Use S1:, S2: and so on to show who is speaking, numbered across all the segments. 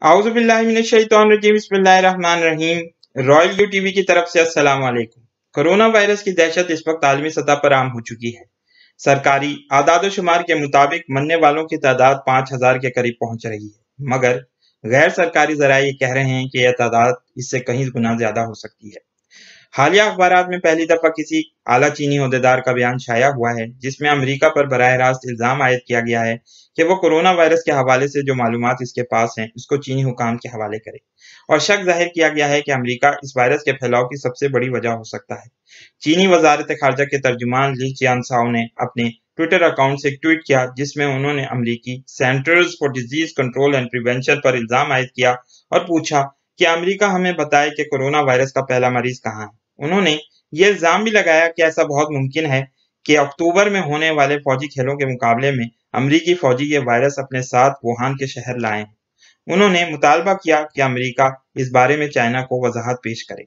S1: आऊज़ुबिल्लाहिमिनश्शैतानिर्रजीम बिस्मिल्लाहिर्रहमानिर्रहीम। Royal you TV की तरफ से अस्सलाम वालेकुम। कोरोना वायरस की दहशत इस वक्त आलमी सतह पर आम हो चुकी है। सरकारी आदाद शुमार के मुताबिक मरने वालों की तादाद 5000 के करीब पहुंच रही है, मगर गैर सरकारी जराये ये कह रहे हैं कि यह तादाद इससे कहीं गुना ज्यादा हो सकती है। हालिया अखबारात में पहली दफा किसी आला चीनी ओहदेदार का बयान छाया हुआ है, जिसमें अमेरिका पर बराह रास्त इल्जाम आयद किया गया है कि वो कोरोना वायरस के हवाले से जो मालूमात इसके पास हैं उसको चीनी हुकाम के हवाले करे, और शक जाहिर किया गया है कि अमेरिका इस वायरस के फैलाव की सबसे बड़ी वजह हो सकता है। चीनी वजारत खारजा के तर्जुमान ली चियानसाओ ने अपने ट्विटर अकाउंट से एक ट्वीट किया, जिसमें उन्होंने अमेरिकी centres for disease control and prevention पर इल्जाम आयद किया और पूछा कि अमेरिका हमें बताए कि कोरोना वायरस का पहला मरीज कहाँ है। उन्होंने ये इल्जाम भी लगाया कि ऐसा बहुत मुमकिन है कि अक्टूबर में होने वाले फौजी खेलों के मुकाबले में अमेरिकी फौजी ये वायरस अपने साथ वुहान के शहर लाए हैं। उन्होंने मुतालबा किया कि अमेरिका इस बारे में चाइना को वजाहत पेश करे।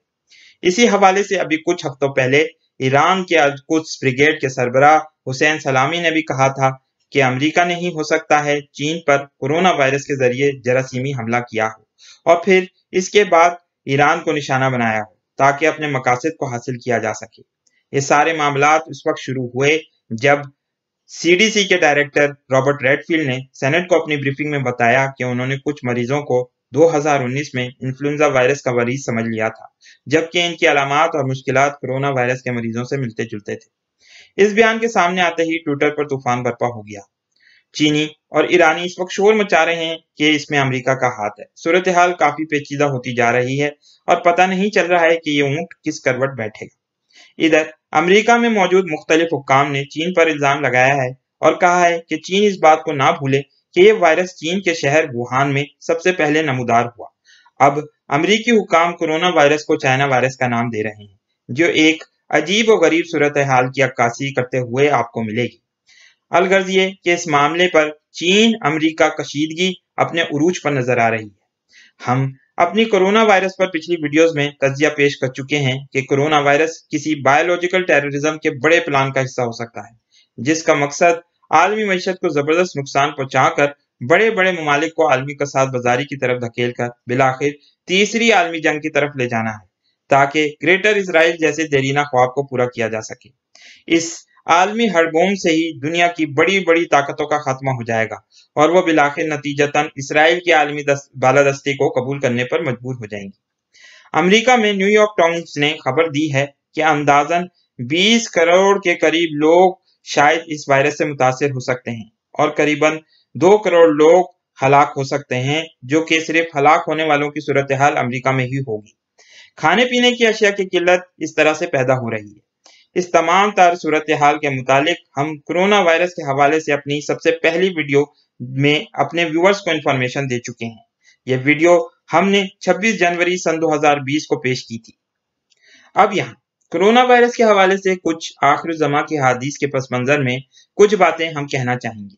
S1: इसी हवाले से अभी कुछ हफ्तों पहले ईरान के अल-कुद्स ब्रिगेड के सरबराह हुसैन सलामी ने भी कहा था कि अमेरिका ने ही हो सकता है चीन पर कोरोना वायरस के जरिए जरासीमी हमला किया हो और फिर इसके बाद ईरान को निशाना बनाया हो ताकि अपने मकासद को हासिल किया जा सके। ये सारे मामलात उस वक्त शुरू हुए जब सीडीसी के डायरेक्टर रॉबर्ट रेडफील्ड ने सेनेट को अपनी ब्रीफिंग में बताया कि उन्होंने कुछ मरीजों को 2019 में इन्फ्लुएंजा वायरस का मरीज समझ लिया था, जबकि इनकी अलामात और मुश्किलात कोरोना वायरस के मरीजों से मिलते जुलते थे। इस बयान के सामने आते ही ट्विटर पर तूफान बरपा हो गया। चीनी और ईरानी इस वक्त शोर मचा रहे हैं कि इसमें अमेरिका का हाथ है। सूरत हाल काफी पेचीदा होती जा रही है और पता नहीं चल रहा है कि ये ऊंट किस करवट बैठेगा। इधर अमेरिका में मौजूद मुख्तलिफ हुक्काम ने चीन पर इल्जाम लगाया है और कहा है कि चीन इस बात को ना भूले कि ये वायरस चीन के शहर वुहान में सबसे पहले नमूदार हुआ। अब अमेरिकी हुक्काम कोरोना वायरस को चाइना वायरस का नाम दे रहे हैं, जो एक अजीब और गरीब सूरत हाल की अक्कासी करते हुए आपको मिलेगी। अलगर्ज ये कि इस मामले पर चीन अमेरिका कशीदगी अपने उरूज पर नजर आ रही है। हम अपनी कोरोना वायरस पर पिछली वीडियोस में तज्जिया पेश कर चुके हैं कि कोरोना वायरस किसी बायोलॉजिकल टेररिज्म के बड़े प्लान का हिस्सा हो सकता है, जिसका मकसद आलमी मईशत को जबरदस्त नुकसान पहुंचाकर बड़े बड़े ममालिक को आलमी कसाद बाजारी की तरफ धकेल कर बिलाखिर तीसरी आलमी जंग की तरफ ले जाना है, ताकि ग्रेटर इसराइल जैसे देरीना ख्वाब को पूरा किया जा सके। इस आलमी हड़बोम से ही दुनिया की बड़ी बड़ी ताकतों का खात्मा हो जाएगा और वो बिलाखिर नतीजतन इसराइल की आलमी बालादस्ती को कबूल करने पर मजबूर हो जाएंगी। अमेरिका में न्यूयॉर्क टाइम्स ने खबर दी है कि अंदाजन 20 करोड़ के करीब लोग शायद इस वायरस से मुतासिर हो सकते हैं और करीबन 2 करोड़ लोग हलाक हो सकते हैं, जो कि सिर्फ हलाक होने वालों की सूरत हाल अमेरिका में ही होगी। खाने पीने की अशिया की किल्लत इस तरह से पैदा हो रही है। इस तमाम तार सूरत हाल के मुतालिक हम कोरोना वायरस के हवाले से अपनी सबसे पहली वीडियो में अपने व्यूअर्स को इंफॉर्मेशन दे चुके हैं। यह वीडियो हमने 26 जनवरी सन 2020 को पेश की थी। अब यहाँ कोरोना वायरस के हवाले से कुछ आखिर ज़मा की हदीस के पस मंजर में कुछ बातें हम कहना चाहेंगे।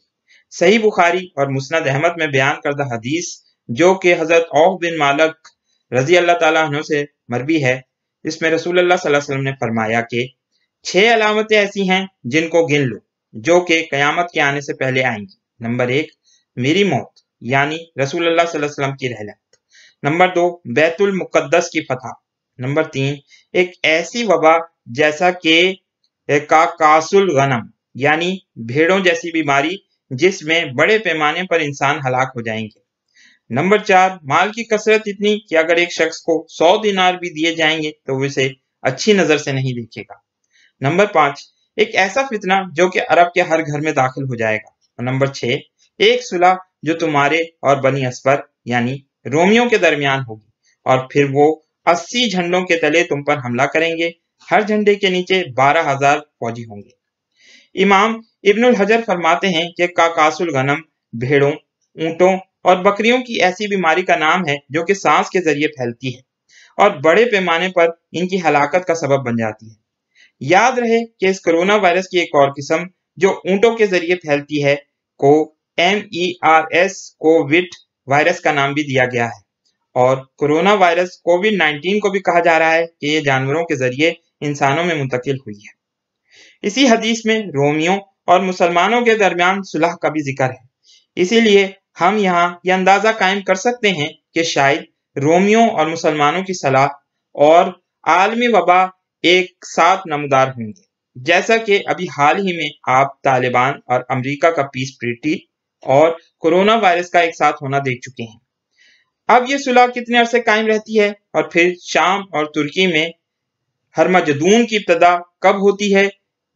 S1: सही बुखारी और मुस्नद अहमद में बयान करदा हदीस, जो कि हजरत औफ बिन मालिक रजी अल्लाह ताला अन्हु से मरवी है, इसमें रसूलुल्लाह सल्लल्लाहु अलैहि वसल्लम ने फरमाया कि 6 अलामतें ऐसी हैं जिनको गिन लो, जो कि कयामत के आने से पहले आएंगी। नंबर 1, मेरी मौत यानी रसूलुल्लाह सल्लल्लाहु अलैहि वसल्लम की रहलत। नंबर 2, बैतुल मुकद्दस की फतह। नंबर 3, एक ऐसी वबा जैसा कि काकासुल गनम यानी भेड़ों जैसी बीमारी, जिसमें बड़े पैमाने पर इंसान हलाक हो जाएंगे। नंबर 4, माल की कसरत इतनी कि अगर एक शख्स को 100 दिनार भी दिए जाएंगे तो वो इसे अच्छी नजर से नहीं देखेगा। नंबर 5, एक ऐसा फितना जो कि अरब के हर घर में दाखिल हो जाएगा। और नंबर 6, एक सुलह जो तुम्हारे और बनी अस्फर यानी रोमियों के दरमियान होगी, और फिर वो 80 झंडों के तले तुम पर हमला करेंगे। हर झंडे के नीचे 12,000 फौजी होंगे। इमाम इब्नुल हजर फरमाते हैं कि काकासुल गनम भेड़ों, ऊंटों और बकरियों की ऐसी बीमारी का नाम है जो कि सांस के जरिए फैलती है और बड़े पैमाने पर इनकी हलाकत का सबब बन जाती है। याद रहे कि इस कोरोना वायरस की एक और किस्म जो ऊंटों के जरिए फैलती है को MERS कोविड वायरस का नाम भी दिया गया है, और कोरोना वायरस कोविड-19 को भी कहा जा रहा है कि ये जानवरों के जरिए इंसानों में मुंतकिल हुई है। इसी हदीस में रोमियों और मुसलमानों के दरमियान सुलह का भी जिक्र है। इसीलिए हम यहाँ ये अंदाजा कायम कर सकते हैं کہ شاید رومیوں اور مسلمانوں کی صلاح اور عالمی وبا ایک ساتھ نمودار ہوں گے، جیسا کہ ابھی حال ہی میں آپ طالبان اور امریکہ کا پیس ٹریٹی اور کورونا وائرس کا ایک ساتھ ہونا دیکھ چکے ہیں۔ اب یہ صلح کتنے عرصے قائم رہتی ہے اور پھر شام اور ترکی میں ہرمجدون کی ابتدا کب ہوتی ہے،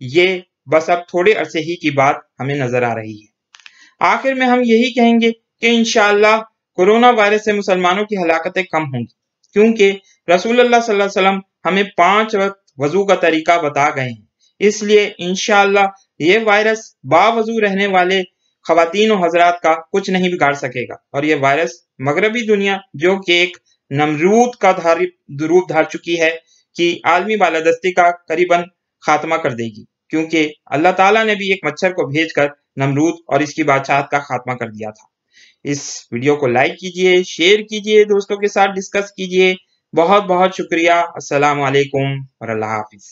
S1: یہ بس اب تھوڑے عرصے ہی کی بات ہمیں نظر آ رہی ہے۔ آخر میں ہم یہی کہیں گے کہ انشاءاللہ کورونا وائرس سے مسلمانوں کی ہلاکتیں کم ہوں گی، کیونکہ رسول اللہ صلی اللہ علیہ وسلم ہمیں 5 وقت وضو کا طریقہ بتا گئے ہیں۔ اس لیے انشاءاللہ یہ وائرس باوضو رہنے والے خواتین و حضرات کا کچھ نہیں بگاڑ سکے گا، اور یہ وائرس مغربی دنیا جو کہ ایک نمرود کا روپ دھار چکی ہے کہ عالمی بالادستی کا قریباً خاتمہ کر دے گی، کیونکہ اللہ تعالیٰ نے بھی ایک مچھر کو بھیج کر نمرود اور اس کی بادشاہت کا خاتمہ کر دیا تھا۔ اس ویڈیو کو لائک کیجئے، شیئر کیجئے، دوستوں کے ساتھ ڈسکس کیجئے۔ بہت بہت شکریہ۔ السلام علیکم اور اللہ حافظ۔